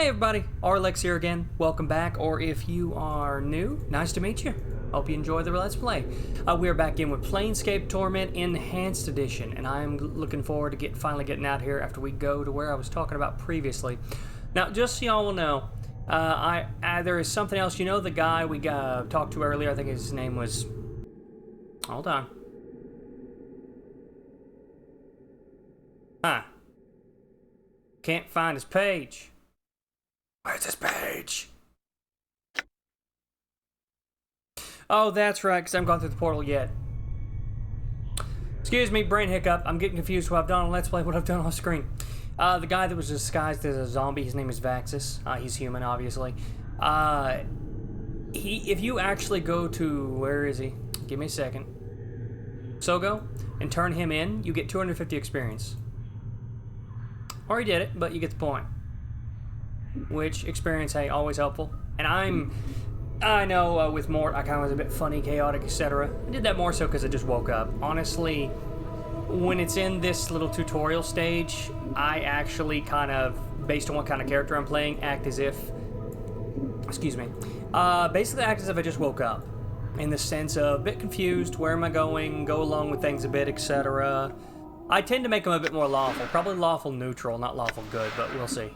Hey everybody, Arlex here again. Welcome back, or if you are new, nice to meet you. Hope you enjoy the Let's Play. We are back in with Planescape Torment Enhanced Edition, and I'm looking forward to finally getting out here after we go to where I was talking about previously. Now, just so y'all will know, there is something else. You know the guy we talked to earlier, I think his name was... Hold on. Huh. Can't find his page. Where's his page? Oh, that's right, because I haven't gone through the portal yet. Excuse me, brain hiccup. I'm getting confused what I've done on Let's Play, what I've done off screen. The guy that was disguised as a zombie, his name is Vaxis. He's human, obviously. If you actually go to... Where is he? Give me a second. Sogo, and turn him in, you get 250 experience. Already did it, but you get the point. Which experience, hey, always helpful. And I know with Mort, I kind of was a bit funny, chaotic, etc. I did that more so because I just woke up. Honestly, when it's in this little tutorial stage, I actually kind of, based on what kind of character I'm playing, act as if, excuse me, basically act as if I just woke up. In the sense of a bit confused, where am I going, go along with things a bit, etc. I tend to make them a bit more lawful. Probably lawful neutral, not lawful good, but we'll see.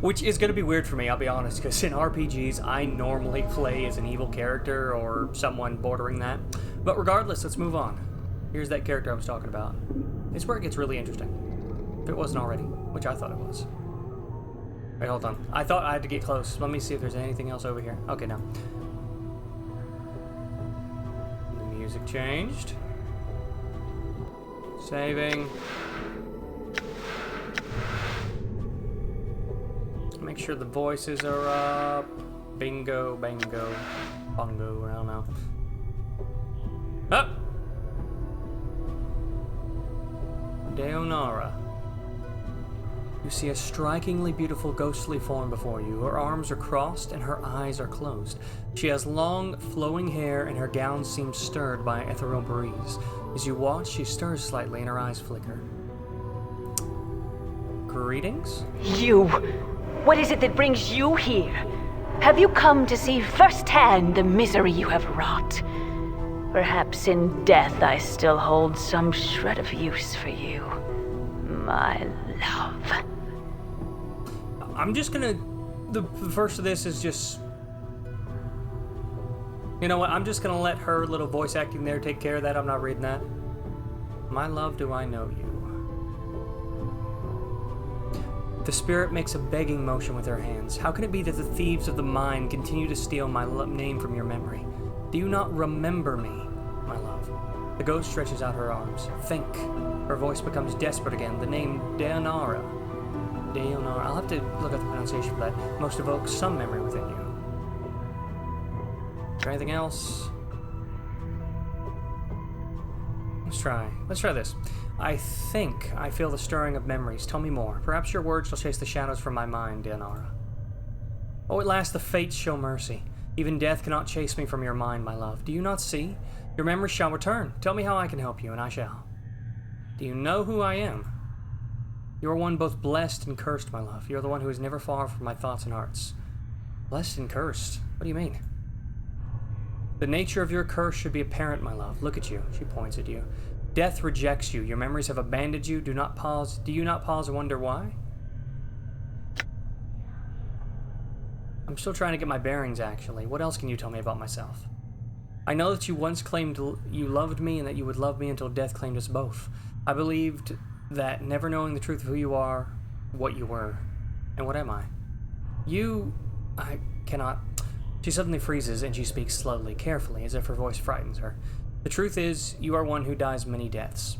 Which is going to be weird for me, I'll be honest, because in RPGs, I normally play as an evil character or someone bordering that. But regardless, let's move on. Here's that character I was talking about. It's where it gets really interesting. If it wasn't already, which I thought it was. Wait, hold on. I thought I had to get close. Let me see if there's anything else over here. Okay, no. The music changed. Saving. Make sure the voices are up. Bingo, bango, bongo, I don't know. Up! Deonara. You see a strikingly beautiful ghostly form before you. Her arms are crossed and her eyes are closed. She has long, flowing hair and her gown seems stirred by an ethereal breeze. As you watch, she stirs slightly and her eyes flicker. Greetings? You! What is it that brings you here? Have you come to see firsthand the misery you have wrought? Perhaps in death I still hold some shred of use for you, my love. I'm just gonna... The first of this is just... You know what? I'm just gonna let her little voice acting there take care of that. I'm not reading that. My love, do I know you? The spirit makes a begging motion with her hands. How can it be that the thieves of the mind continue to steal my name from your memory? Do you not remember me, my love? The ghost stretches out her arms. Think. Her voice becomes desperate again. The name Deonara. Deonara. I'll have to look up the pronunciation for that. Most evokes some memory within you. Is there anything else? Let's try this. I think I feel the stirring of memories. Tell me more. Perhaps your words shall chase the shadows from my mind, Deonara. Oh, at last the fates show mercy. Even death cannot chase me from your mind, my love. Do you not see? Your memories shall return. Tell me how I can help you, and I shall. Do you know who I am? You are one both blessed and cursed, my love. You are the one who is never far from my thoughts and hearts. Blessed and cursed? What do you mean? The nature of your curse should be apparent, my love. Look at you. She points at you. Death rejects you. Your memories have abandoned you. Do you not pause and wonder why? I'm still trying to get my bearings, actually. What else can you tell me about myself? I know that you once claimed you loved me and that you would love me until death claimed us both. I believed that, never knowing the truth of who you are, what you were. And what am I? I cannot... She suddenly freezes and she speaks slowly, carefully, as if her voice frightens her. The truth is, you are one who dies many deaths.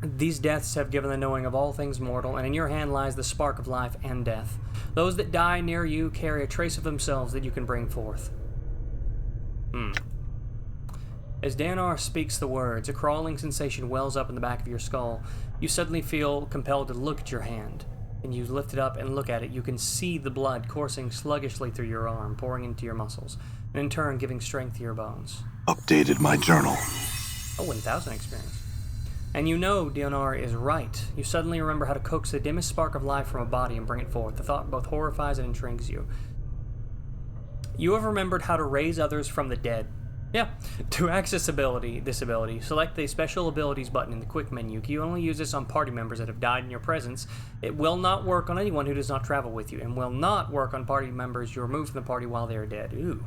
These deaths have given the knowing of all things mortal, and in your hand lies the spark of life and death. Those that die near you carry a trace of themselves that you can bring forth. As Deonara speaks the words, a crawling sensation wells up in the back of your skull. You suddenly feel compelled to look at your hand. And you lift it up and look at it. You can see the blood coursing sluggishly through your arm, pouring into your muscles, and in turn giving strength to your bones. Updated my journal. Oh, 1,000 experience. And you know Deonar is right. You suddenly remember how to coax the dimmest spark of life from a body and bring it forth. The thought both horrifies and intrigues you. You have remembered how to raise others from the dead. Yeah. To access this ability, select the Special Abilities button in the quick menu. You only use this on party members that have died in your presence. It will not work on anyone who does not travel with you, and will not work on party members you remove from the party while they are dead. Ooh.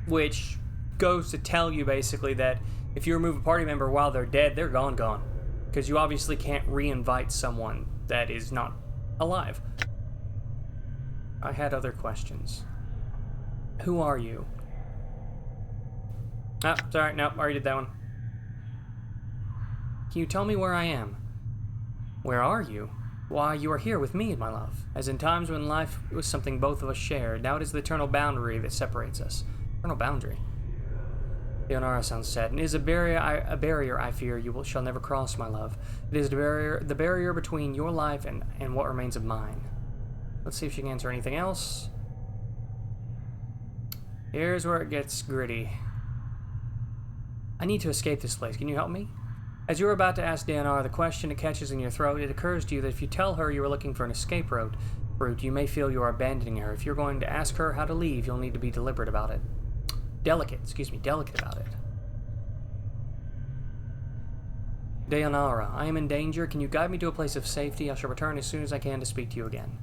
Which goes to tell you, basically, that if you remove a party member while they're dead, they're gone. Because you obviously can't re-invite someone that is not alive. I had other questions. Who are you? Oh, sorry, nope, I already did that one. Can you tell me where I am? Where are you? Why, you are here with me, my love. As in times when life was something both of us shared, now it is the eternal boundary that separates us. Eternal boundary? Leonara sounds sad. It is a barrier I fear you shall never cross, my love. It is the barrier between your life and what remains of mine. Let's see if she can answer anything else. Here's where it gets gritty. I need to escape this place. Can you help me? As you are about to ask Deonar the question that catches in your throat, it occurs to you that if you tell her you are looking for an escape route, you may feel you are abandoning her. If you're going to ask her how to leave, you'll need to be deliberate about it. Delicate about it. Deonara, I am in danger. Can you guide me to a place of safety? I shall return as soon as I can to speak to you again.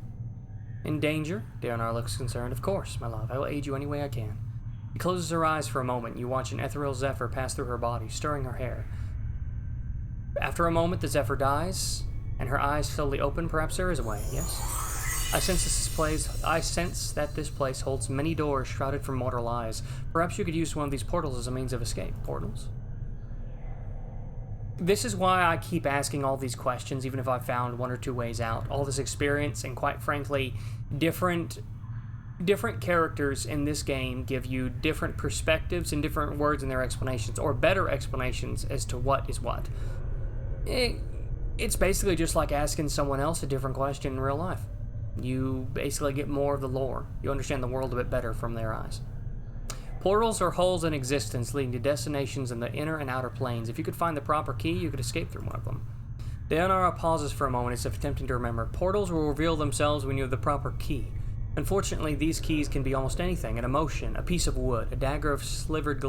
In danger? Deonara looks concerned. Of course, my love. I will aid you any way I can. She closes her eyes for a moment. You watch an ethereal zephyr pass through her body, stirring her hair. After a moment, the zephyr dies, and her eyes slowly open. Perhaps there is a way, yes? I sense that this place holds many doors shrouded from mortal eyes. Perhaps you could use one of these portals as a means of escape. Portals? This is why I keep asking all these questions, even if I found one or two ways out. All this experience, and quite frankly, different characters in this game give you different perspectives and different words in their explanations, or better explanations as to what is what. It's basically just like asking someone else a different question in real life. You basically get more of the lore. You understand the world a bit better from their eyes. Portals are holes in existence leading to destinations in the inner and outer planes. If you could find the proper key, you could escape through one of them. Deonara pauses for a moment as if attempting to remember. Portals will reveal themselves when you have the proper key. Unfortunately, these keys can be almost anything: an emotion, a piece of wood, a dagger of silvered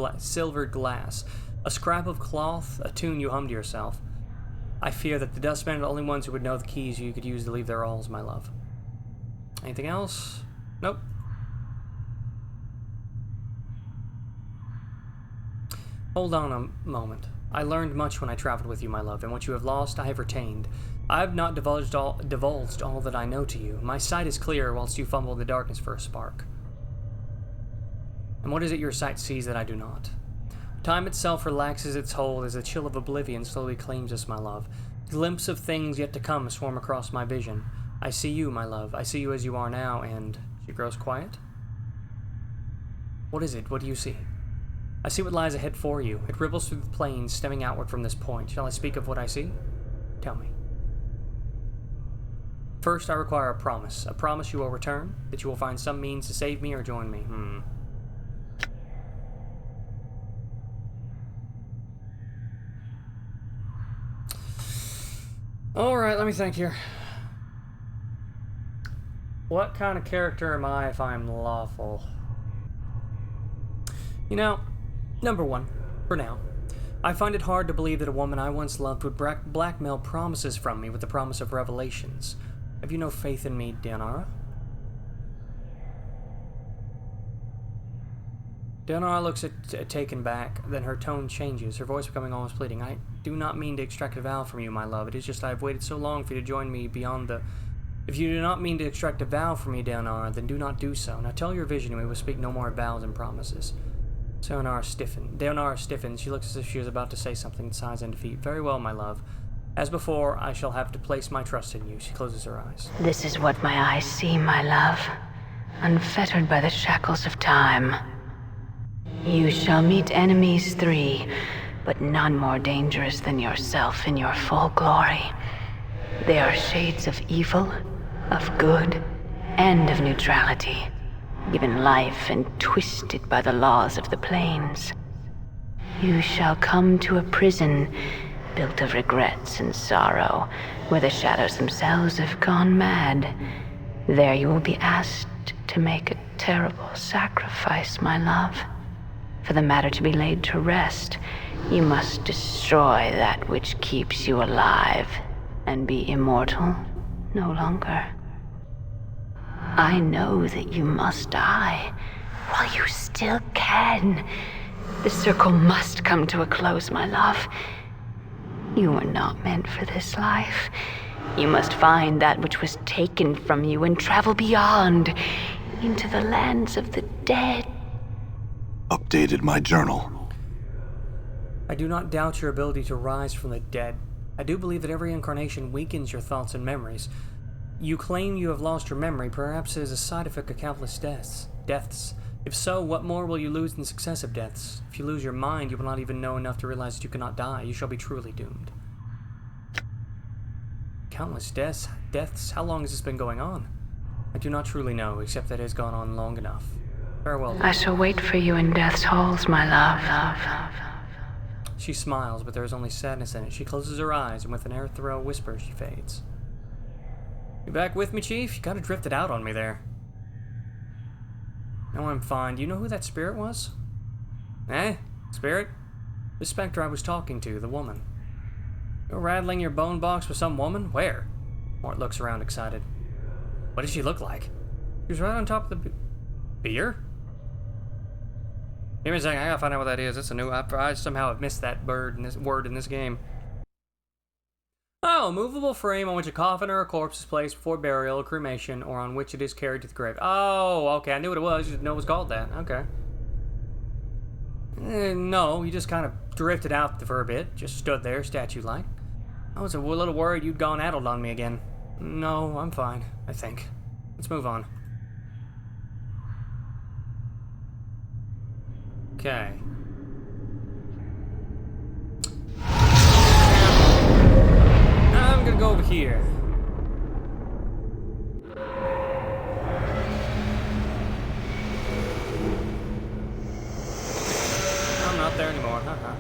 glass, a scrap of cloth, a tune you hum to yourself. I fear that the dustmen are the only ones who would know the keys you could use to leave their alls, my love. Anything else? Nope. Hold on a moment. I learned much when I traveled with you, my love, and what you have lost, I have retained. I have not divulged all that I know to you. My sight is clear, whilst you fumble in the darkness for a spark. And what is it your sight sees that I do not? Time itself relaxes its hold as the chill of oblivion slowly claims us, my love. Glimpses of things yet to come swarm across my vision. I see you, my love. I see you as you are now, and... She grows quiet? What is it? What do you see? I see what lies ahead for you. It ripples through the plains, stemming outward from this point. Shall I speak of what I see? Tell me. First, I require a promise. A promise you will return, that you will find some means to save me or join me. Alright, let me think here. What kind of character am I if I'm lawful? You know, number one, for now, I find it hard to believe that a woman I once loved would blackmail promises from me with the promise of revelations. Have you no faith in me, Deonara? Deonara looks taken back, then her tone changes, her voice becoming almost pleading. I do not mean to extract a vow from you, my love. It is just I have waited so long for you to join me beyond the... If you do not mean to extract a vow from me, Deonara, then do not do so. Now tell your vision and we will speak no more of vows and promises. Deonara stiffens. She looks as if she was about to say something and sighs in defeat. Very well, my love. As before, I shall have to place my trust in you. She closes her eyes. This is what my eyes see, my love. Unfettered by the shackles of time. You shall meet enemies 3, but none more dangerous than yourself in your full glory. They are shades of evil, of good, and of neutrality, given life and twisted by the laws of the plains. You shall come to a prison built of regrets and sorrow, where the shadows themselves have gone mad. There you will be asked to make a terrible sacrifice, my love. For the matter to be laid to rest, you must destroy that which keeps you alive, and be immortal no longer. I know that you must die while you still can. The circle must come to a close, my love. You were not meant for this life. You must find that which was taken from you and travel beyond, into the lands of the dead. Updated my journal. I do not doubt your ability to rise from the dead. I do believe that every incarnation weakens your thoughts and memories. You claim you have lost your memory, perhaps as a side effect of countless deaths. If so, what more will you lose in successive deaths? If you lose your mind, you will not even know enough to realize that you cannot die. You shall be truly doomed. Countless deaths? How long has this been going on? I do not truly know, except that it has gone on long enough. Farewell. I shall wait for you in death's halls, my love. She smiles, but there is only sadness in it. She closes her eyes, and with an ethereal whisper, she fades. You back with me, Chief? You kind of drifted out on me there. No, I'm fine. Do you know who that spirit was? Eh? Spirit? The specter I was talking to, the woman. You're rattling your bone box with some woman? Where? Mort looks around excited. What does she look like? She was right on top of the beer? Give me a second, I gotta find out what that is. It's a new... I somehow have missed that word in this game. Oh, a movable frame on which a coffin or a corpse is placed before burial or cremation, or on which it is carried to the grave. Oh, okay, I knew what it was. You didn't know it was called that. Okay. No, you just kind of drifted out for a bit. Just stood there, statue-like. I was a little worried you'd gone addled on me again. No, I'm fine, I think. Let's move on. Okay. I'm gonna go over here. I'm not there anymore, haha.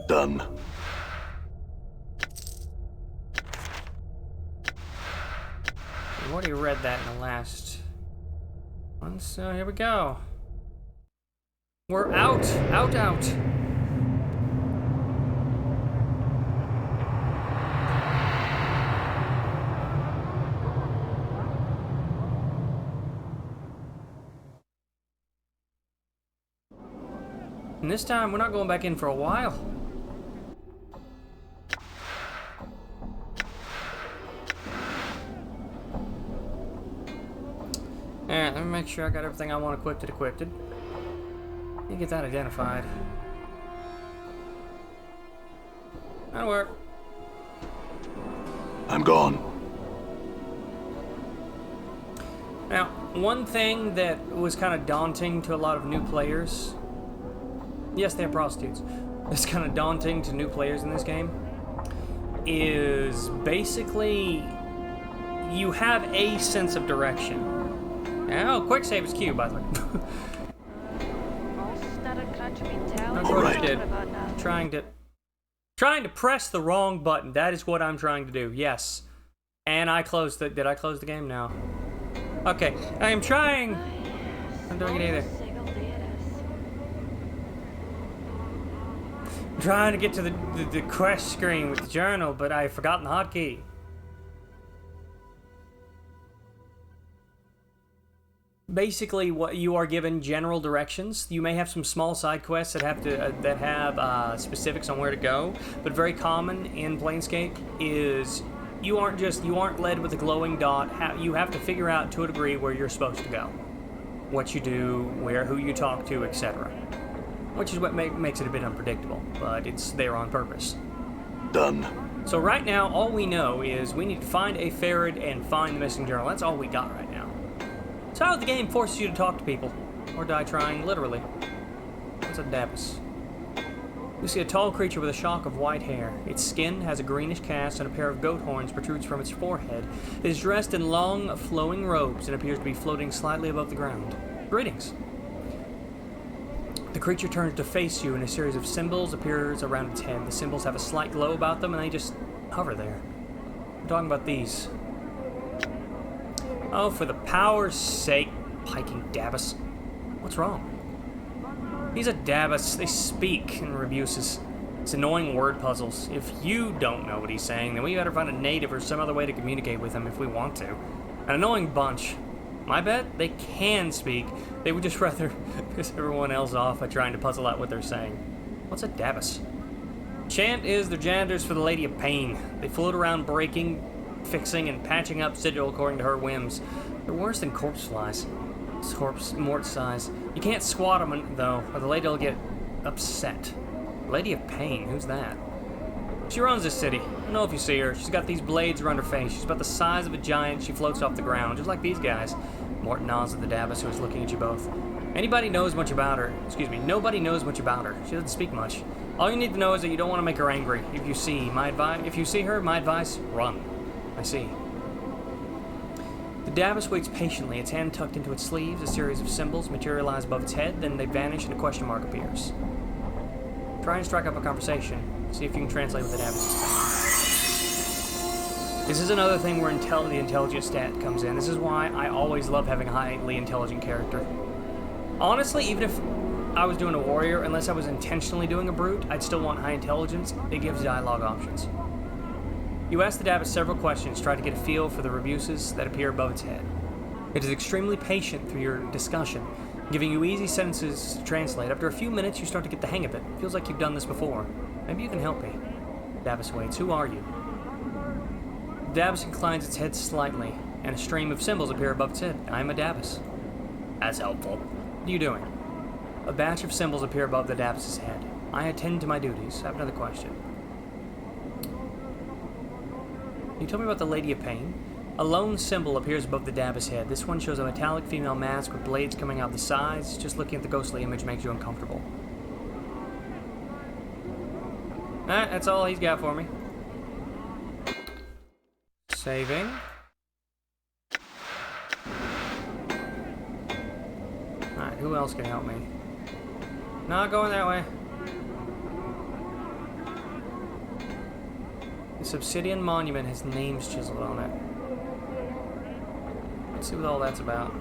Done. I've already read that in the last one, so here we go. We're out. Out. And this time, we're not going back in for a while. Alright, let me make sure I got everything I want equipped. Let me get that identified. That'll work. I'm gone. Now, one thing that was kind of daunting to a lot of new players... Yes, they're prostitutes. It's kind of daunting to new players in this game. Is basically... You have a sense of direction. Oh, quick save is Q, by the way. Alright. Trying to press the wrong button. That is what I'm trying to do. Yes. And I closed the... Did I close the game? No. Okay. I am trying... I'm doing it either. I'm trying to get to the quest screen with the journal, but I've forgotten the hotkey. Basically, what you are given general directions. You may have some small side quests that have specifics on where to go, but very common in Planescape is you aren't led with a glowing dot. You have to figure out to a degree where you're supposed to go, what you do, who you talk to, etc. Which is what makes it a bit unpredictable, but it's there on purpose. Done. So right now, all we know is we need to find a ferret and find the missing journal. That's all we got right now. So how the game forces you to talk to people, or die trying, literally. What's a Dabus? You see a tall creature with a shock of white hair. Its skin has a greenish cast and a pair of goat horns protrudes from its forehead. It is dressed in long, flowing robes and appears to be floating slightly above the ground. Greetings. The creature turns to face you and a series of symbols appears around its head. The symbols have a slight glow about them and they just hover there. I'm talking about these. Oh, for the power's sake, piking Dabus. What's wrong? He's a Dabus. They speak in rebuses. It's annoying word puzzles. If you don't know what he's saying, then we better find a native or some other way to communicate with him if we want to. An annoying bunch. My bet, they can speak. They would just rather piss everyone else off by trying to puzzle out what they're saying. What's a Dabus? Chant is the janitors for the Lady of Pain. They float around breaking, fixing, and patching up Sigil according to her whims. They're worse than corpse flies. Corpse mort size. You can't squat them, though, or the lady will get upset. Lady of Pain, who's that? She runs this city. I don't know if you see her. She's got these blades around her face. She's about the size of a giant. She floats off the ground, just like these guys. Morton nods at the Dabus, who is looking at you both. Nobody knows much about her. She doesn't speak much. All you need to know is that you don't want to make her angry. If you see her, my advice, run. I see. The Dabus waits patiently, its hand tucked into its sleeves. A series of symbols materialize above its head, then they vanish and a question mark appears. Try and strike up a conversation. See if you can translate what the Dabus is saying. This is another thing where the intelligence stat comes in. This is why I always love having a highly intelligent character. Honestly, even if I was doing a warrior, unless I was intentionally doing a brute, I'd still want high intelligence. It gives dialogue options. You ask the Dabus several questions, try to get a feel for the rebuses that appear above its head. It is extremely patient through your discussion, giving you easy sentences to translate. After a few minutes, you start to get the hang of it. Feels like you've done this before. Maybe you can help me. Dabus waits. Who are you? Dabus inclines its head slightly, and a stream of symbols appear above its head. I am a Dabus. That's helpful. What are you doing? A batch of symbols appear above the Dabus's head. I attend to my duties. I have another question. Can you tell me about the Lady of Pain? A lone symbol appears above the Dabus head. This one shows a metallic female mask with blades coming out the sides. Just looking at the ghostly image makes you uncomfortable. Alright, that's all he's got for me. Saving. Alright, who else can help me? Not going that way. This obsidian monument has names chiseled on it. Let's see what all that's about.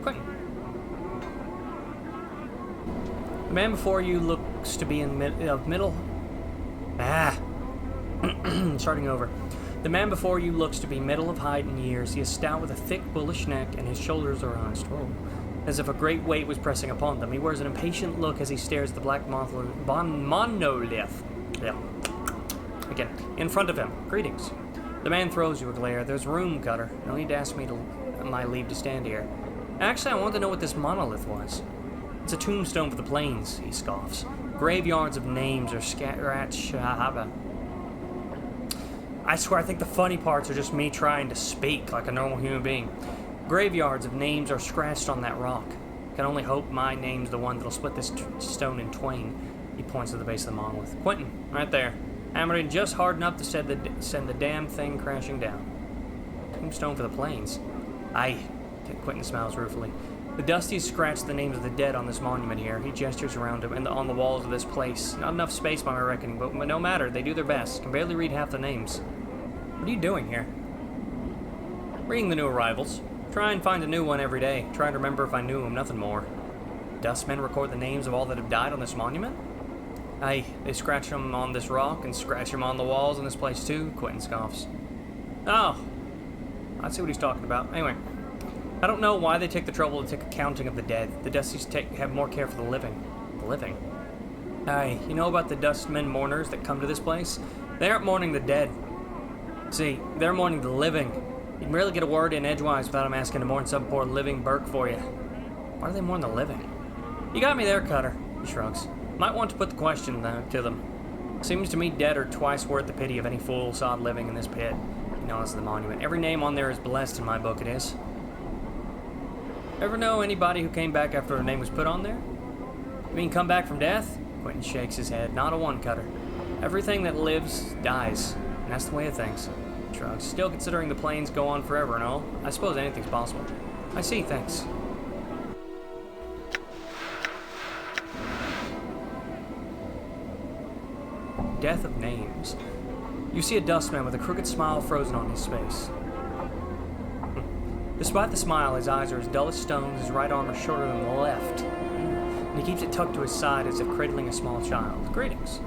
Quick. The man before you looks to be in middle. Starting over. The man before you looks to be middle of height and years. He is stout with a thick, bullish neck, and his shoulders are hunched, as if a great weight was pressing upon them. He wears an impatient look as he stares at the black monolith. Again, in front of him. Greetings. The man throws you a glare. There's room, Cutter. No need to ask me my leave to stand here. Actually, I want to know what this monolith was. It's a tombstone for the plains, he scoffs. Graveyards of names are scratched. I swear, I think the funny parts are just me trying to speak like a normal human being. Graveyards of names are scratched on that rock. Can only hope my name's the one that'll split this stone in twain. He points to the base of the monolith. Quentin, right there. Hammered in just hard enough to send the damn thing crashing down. Tombstone for the plains. Aye. Quentin smiles ruefully. The Dusties scratch the names of the dead on this monument here. He gestures around him and on the walls of this place. Not enough space by my reckoning, but no matter. They do their best. Can barely read half the names. What are you doing here? Reading the new arrivals. Try and find a new one every day. Try and remember if I knew him, nothing more. Dustmen record the names of all that have died on this monument? Aye, they scratch them on this rock and scratch them on the walls in this place too, Quentin scoffs. Oh, I see what he's talking about. Anyway, I don't know why they take the trouble to take a counting of the dead. The Dusties have more care for the living. The living? Aye, you know about the Dustmen mourners that come to this place? They aren't mourning the dead. See, they're mourning the living. You can rarely get a word in edgewise without them asking to mourn some poor living Burke for you. Why do they mourn the living? You got me there, Cutter. He shrugs. Might want to put the question to them. Seems to me dead are twice worth the pity of any fool sod living in this pit. No, this is the monument. Every name on there is blessed in my book, it is. Ever know anybody who came back after a name was put on there? You mean come back from death? Quentin shakes his head. Not a one-cutter. Everything that lives dies. And that's the way of things. Shrugs. Still considering the planes go on forever and all, I suppose anything's possible. I see, thanks. Death of names. You see a dustman with a crooked smile frozen on his face. Despite the smile, his eyes are as dull as stones, his right arm is shorter than the left. And he keeps it tucked to his side as if cradling a small child. Greetings.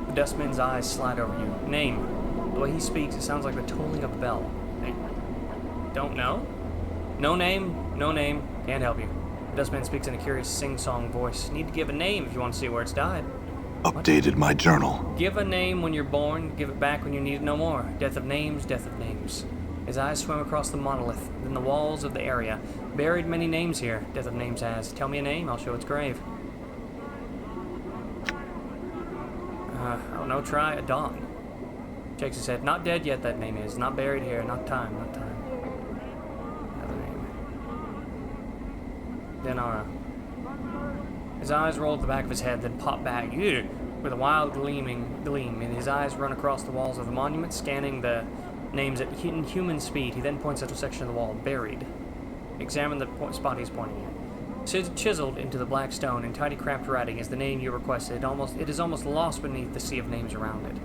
The dustman's eyes slide over you. Name. The way he speaks, it sounds like the tolling of a bell. Don't know? No name, no name, can't help you. The dustman speaks in a curious sing-song voice. Need to give a name if you want to see where it's died. Updated my journal. Give a name when you're born, give it back when you need it no more. Death of names, death of names. His eyes swim across the monolith, then the walls of the area. Buried many names here, death of names has. Tell me a name, I'll show its grave. I don't know, try a dog. Shakes his head. Not dead yet, that name is. Not buried here, not time, not time. Another name. Denara. His eyes roll to the back of his head, then pop back. Ugh, with a wild gleam, and his eyes run across the walls of the monument, scanning the names at inhuman speed. He then points at a section of the wall, buried. Examine the spot he's pointing at. Chiseled into the black stone in tiny cramped writing is the name you requested. It is almost lost beneath the sea of names around it.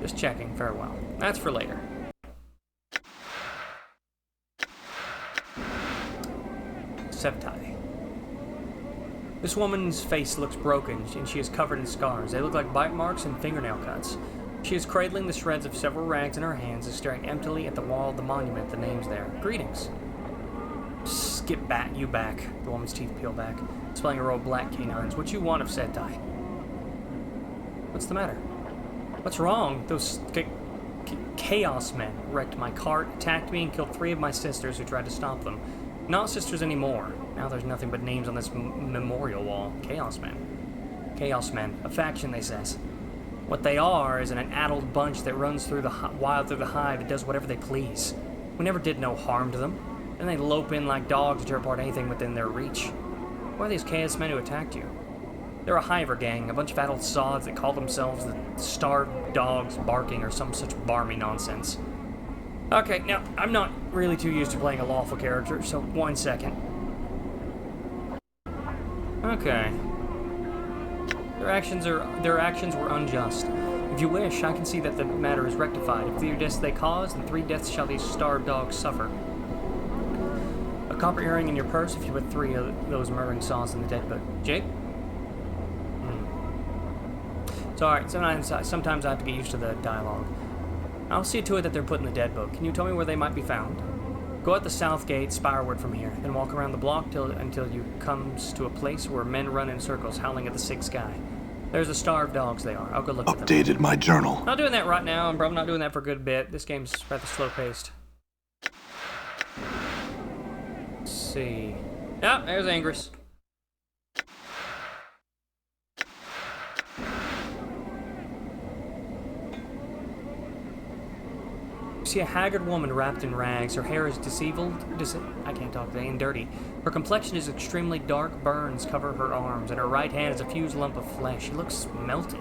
Just checking. Farewell. That's for later. Septai. This woman's face looks broken, and she is covered in scars. They look like bite marks and fingernail cuts. She is cradling the shreds of several rags in her hands and staring emptily at the wall of the monument, the names there. Greetings. Skip back, you back. The woman's teeth peel back, displaying a row of black canines. What you want of Septai? What's the matter? What's wrong? Those chaos men wrecked my cart, attacked me, and killed 3 of my sisters who tried to stop them. Not sisters anymore. Now there's nothing but names on this memorial wall. Chaos men. Chaos men. A faction, they says. What they are is an addled bunch that runs through the wild through the hive and does whatever they please. We never did no harm to them. And they lope in like dogs to tear apart anything within their reach. Who are these chaos men who attacked you? They're a hiver gang, a bunch of adult sods that call themselves the starved dogs barking or some such barmy nonsense. Okay, now, I'm not really too used to playing a lawful character, so 1 second. Okay. Their actions were unjust. If you wish, I can see that the matter is rectified. If 3 deaths they caused, then 3 deaths shall these starved dogs suffer. A copper earring in your purse if you put 3 of those murdering saws in the dead book. Jake? It's alright, sometimes I have to get used to the dialogue. I'll see to it that they're put in the dead book. Can you tell me where they might be found? Go out the south gate, spireward from here, then walk around the block until you comes to a place where men run in circles, howling at the sick sky. There's the starved dogs they are. I'll go look at them. Updated my journal. Not doing that right now. I'm probably not doing that for a good bit. This game's rather slow-paced. Let's see. Ah, there's Angrus. You see a haggard woman wrapped in rags. Her hair is I can't talk today, and dirty. Her complexion is extremely dark. Burns cover her arms, and her right hand is a fused lump of flesh. She looks melted,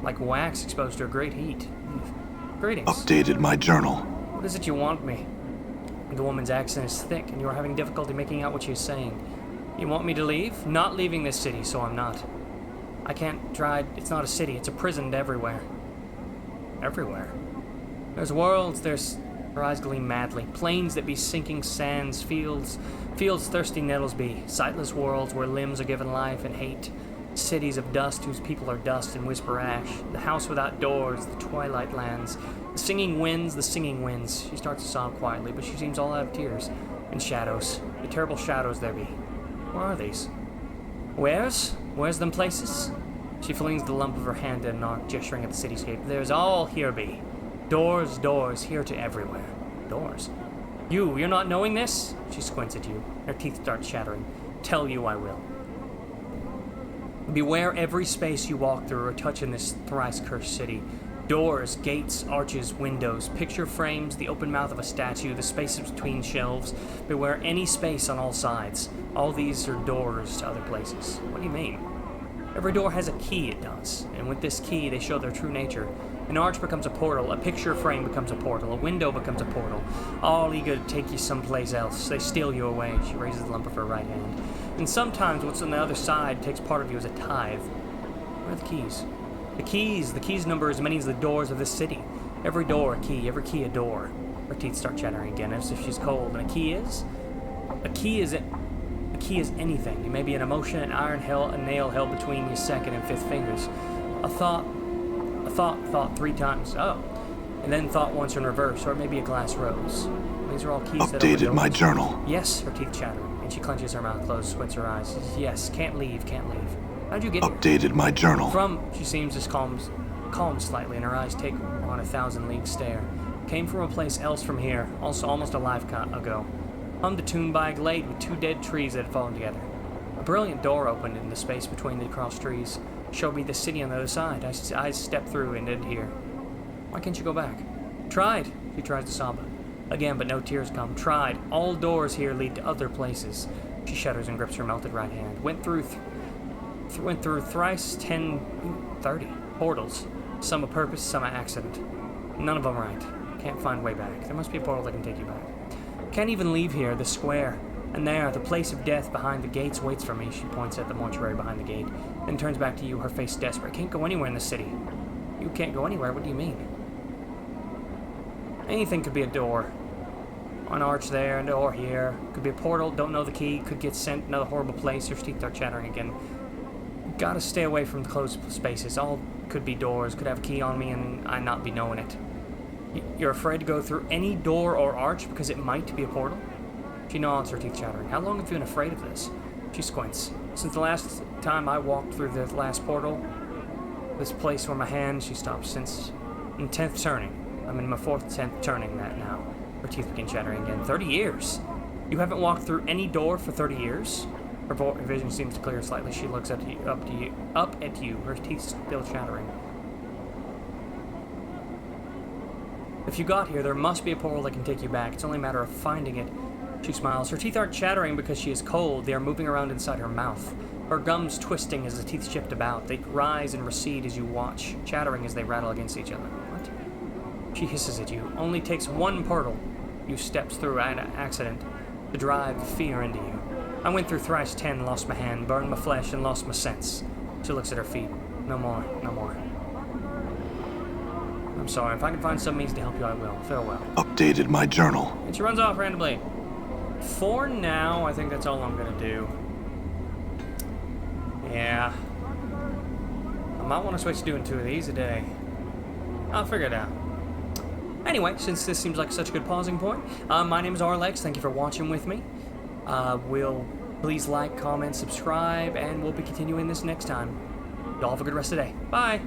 like wax exposed to a great heat. Greetings. Updated my journal. What is it you want me? The woman's accent is thick, and you are having difficulty making out what she is saying. You want me to leave? Not leaving this city, so I'm not. I can't try. It's not a city. It's a prison everywhere. Everywhere. There's worlds, her eyes gleam madly, plains that be sinking sands, fields thirsty nettles be, sightless worlds where limbs are given life and hate, cities of dust whose people are dust and whisper ash, the house without doors, the twilight lands, the singing winds. She starts to sob quietly, but she seems all out of tears, and shadows, the terrible shadows there be. Where are these? Where's them places? She flings the lump of her hand in an arc, gesturing at the cityscape. There's all here be. Doors, here to everywhere. Doors. You're not knowing this? She squints at you. Her teeth start chattering. Tell you I will. Beware every space you walk through or touch in this thrice-cursed city. Doors, gates, arches, windows, picture frames, the open mouth of a statue, the spaces between shelves. Beware any space on all sides. All these are doors to other places. What do you mean? Every door has a key, it does. And with this key, they show their true nature. An arch becomes a portal, a picture frame becomes a portal, a window becomes a portal. All eager to take you someplace else. They steal you away. She raises the lump of her right hand. And sometimes what's on the other side takes part of you as a tithe. Where are the keys? The keys number as many as the doors of this city. Every door a key, every key a door. Her teeth start chattering again as if she's cold. And a key is anything. It may be an emotion, an iron held, a nail held between your second and fifth fingers. A thought 3 times. Oh. And then thought once in reverse, or maybe a glass rose. These are all keys that open Updated my doors. journal. Yes, her teeth chattering, and she clenches her mouth closed, squints her eyes. Yes, can't leave. How'd you get here? Updated my journal. She seems as calm slightly, and her eyes take on 1,000-league stare. Came from a place else from here, also almost a lifetime ago. Hummed a tune by a glade with 2 dead trees that had fallen together. A brilliant door opened in the space between the crossed trees. Showed me the city on the other side. I stepped through and ended here. Why can't you go back? Tried. She tries to sob again, but no tears come. Tried. All doors here lead to other places. She shudders and grips her melted right hand. Went through thrice 30 portals. Some a purpose, some an accident. None of them right. Can't find way back. There must be a portal that can take you back. Can't even leave here, the square. And there, the place of death behind the gates waits for me. She points at the mortuary behind the gate, then turns back to you, her face desperate. Can't go anywhere in the city. You can't go anywhere? What do you mean? Anything could be a door. An arch there, a door here. Could be a portal, don't know the key. Could get sent another horrible place. Her teeth are chattering again. Gotta stay away from closed spaces. All could be doors. Could have a key on me and I not be knowing it. You're afraid to go through any door or arch because it might be a portal? She nods, her teeth chattering. How long have you been afraid of this? She squints. Since the last time I walked through the last portal, this place where my hand, she stops. Since in 10th turning. I'm in my 4th, 10th turning that now. Her teeth begin chattering again. 30 years? You haven't walked through any door for 30 years? Her vision seems to clear slightly. She looks up at you, her teeth still chattering. If you got here, there must be a portal that can take you back. It's only a matter of finding it. She smiles. Her teeth aren't chattering because she is cold. They are moving around inside her mouth. Her gums twisting as the teeth shift about. They rise and recede as you watch, chattering as they rattle against each other. What? She hisses at you. Only takes one portal you steps through an accident to drive fear into you. I went through thrice 10, lost my hand, burned my flesh, and lost my sense. She looks at her feet. No more. I'm sorry. If I can find some means to help you, I will. Farewell. Updated my journal. And she runs off randomly. For now, I think that's all I'm gonna do. Yeah. I might want to switch to doing 2 of these a day. I'll figure it out. Anyway, since this seems like such a good pausing point, my name is Arlex. Thank you for watching with me. Please like, comment, subscribe, and we'll be continuing this next time. Y'all have a good rest of the day. Bye!